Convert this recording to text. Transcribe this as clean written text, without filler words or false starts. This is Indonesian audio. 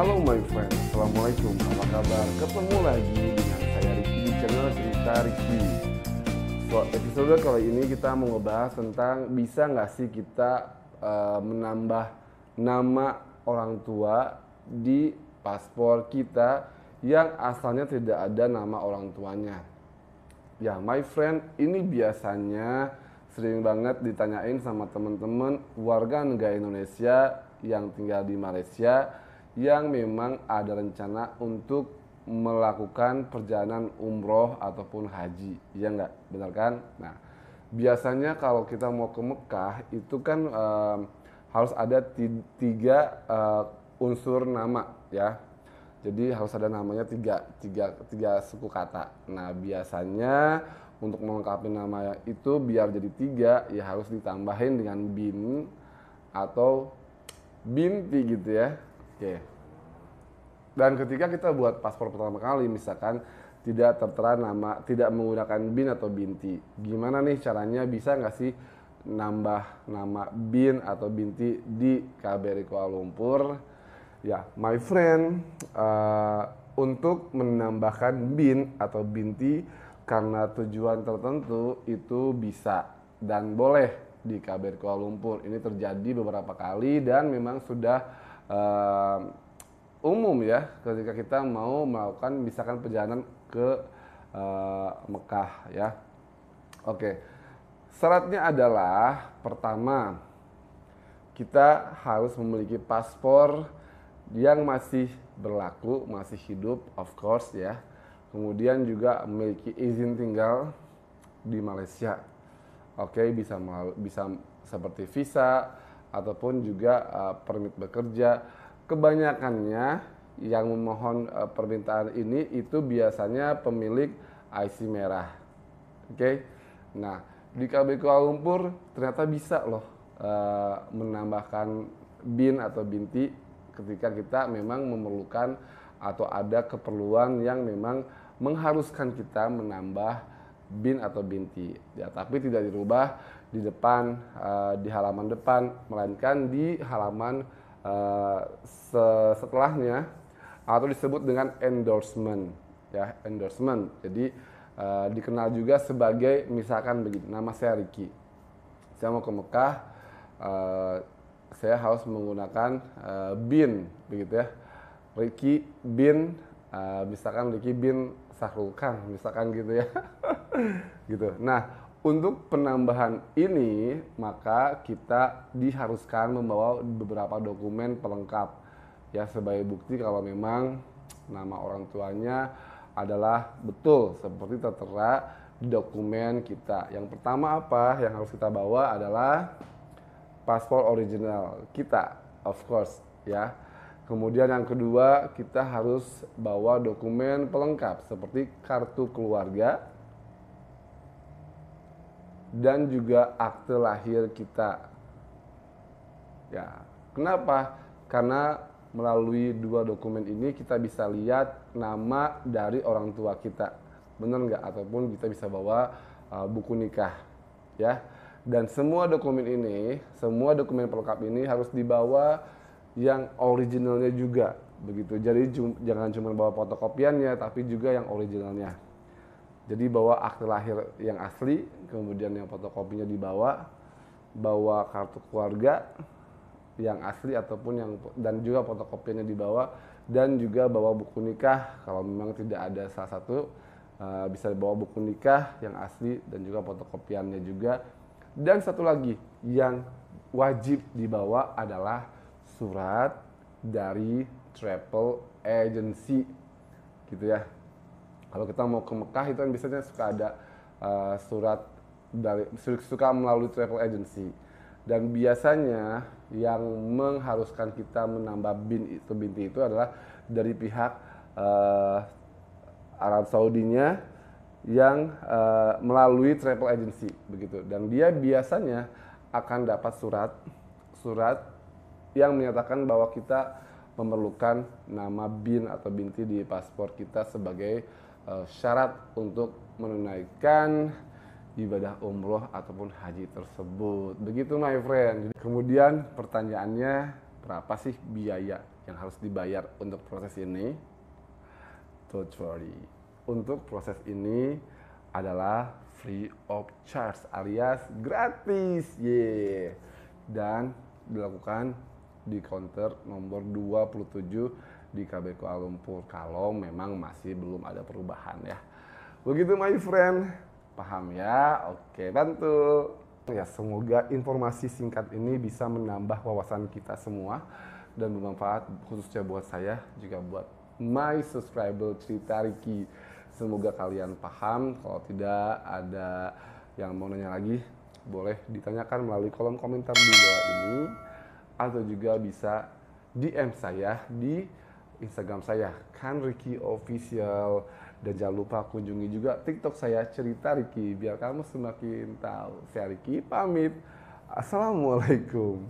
Halo my friend, Assalamualaikum, apa kabar? Ketemu lagi dengan saya Riki di channel Cerita Riki. Episode kali ini kita mau ngebahas tentang bisa nggak sih kita menambah nama orang tua di paspor kita yang asalnya tidak ada nama orang tuanya. Ya my friend, ini biasanya sering banget ditanyain sama teman-teman warga negara Indonesia yang tinggal di Malaysia yang memang ada rencana untuk melakukan perjalanan umroh ataupun haji, ya nggak, benar kan? Nah, biasanya kalau kita mau ke Mekah itu kan harus ada tiga unsur nama, ya. Jadi harus ada namanya tiga suku kata. Nah, biasanya untuk melengkapi nama itu biar jadi tiga, ya harus ditambahin dengan bin atau binti gitu ya. Oke. Dan ketika kita buat paspor pertama kali, misalkan tidak tertera nama, tidak menggunakan bin atau binti, gimana nih caranya, bisa nggak sih nambah nama bin atau binti di KBRI Kuala Lumpur? Ya, my friend, untuk menambahkan bin atau binti karena tujuan tertentu itu bisa dan boleh di KBRI Kuala Lumpur. Ini terjadi beberapa kali dan memang sudah umum ya ketika kita mau melakukan misalkan perjalanan ke Mekah ya. Oke, syaratnya adalah pertama kita harus memiliki paspor yang masih berlaku, masih hidup, of course ya. Kemudian juga memiliki izin tinggal di Malaysia. Oke, bisa seperti visa ataupun juga permit bekerja. Kebanyakannya yang memohon permintaan ini itu biasanya pemilik IC merah. Oke. Nah, di KBRI Kuala Lumpur ternyata bisa loh menambahkan bin atau binti ketika kita memang memerlukan atau ada keperluan yang memang mengharuskan kita menambah bin atau binti ya, tapi tidak dirubah di depan di halaman depan, melainkan di halaman setelahnya atau disebut dengan endorsement ya, endorsement. Jadi dikenal juga sebagai misalkan begini, nama saya Riki, saya mau ke Mekah, saya harus menggunakan bin begitu ya, Riki bin misalkan Riki bin Sahrulkan misalkan gitu ya. Gitu. Nah, untuk penambahan ini maka kita diharuskan membawa beberapa dokumen pelengkap ya, sebagai bukti kalau memang nama orang tuanya adalah betul seperti tertera di dokumen kita. Yang pertama apa yang harus kita bawa adalah paspor original kita, of course ya. Kemudian yang kedua, kita harus bawa dokumen pelengkap seperti kartu keluarga dan juga akte lahir kita. Ya, kenapa? Karena melalui dua dokumen ini kita bisa lihat nama dari orang tua kita, benar nggak? Ataupun kita bisa bawa buku nikah, ya. Dan semua dokumen ini, semua dokumen pelengkap ini harus dibawa yang originalnya juga, begitu. Jadi jangan cuma bawa fotokopiannya, tapi juga yang originalnya. Jadi bawa akte lahir yang asli, kemudian yang fotokopinya dibawa, bawa kartu keluarga yang asli ataupun yang dan juga fotokopiannya dibawa, dan juga bawa buku nikah kalau memang tidak ada salah satu, bisa bawa buku nikah yang asli dan juga fotokopiannya juga. Dan satu lagi yang wajib dibawa adalah surat dari travel agency gitu ya. Kalau kita mau ke Mekah itu kan biasanya suka ada surat dari suka melalui travel agency, dan biasanya yang mengharuskan kita menambah bin itu binti itu adalah dari pihak Arab Saudinya yang melalui travel agency begitu, dan dia biasanya akan dapat surat yang menyatakan bahwa kita memerlukan nama bin atau binti di paspor kita sebagai syarat untuk menunaikan ibadah umroh ataupun haji tersebut. Begitu my friend. Kemudian pertanyaannya, berapa sih biaya yang harus dibayar untuk proses ini? Don't worry, untuk proses ini adalah free of charge alias gratis, dan dilakukan di counter nomor 27 di KB Kuala Lumpur kalau memang masih belum ada perubahan ya. Begitu my friend, paham ya? Oke, bantu. Ya, semoga informasi singkat ini bisa menambah wawasan kita semua dan bermanfaat khususnya buat saya juga buat my subscriber Cerita Riki. Semoga kalian paham. Kalau tidak ada yang mau nanya lagi, boleh ditanyakan melalui kolom komentar di bawah ini atau juga bisa DM saya di Instagram saya kan Riki Official, dan jangan lupa kunjungi juga TikTok saya Cerita Riki biar kamu semakin tahu. Saya Riki pamit. Assalamualaikum.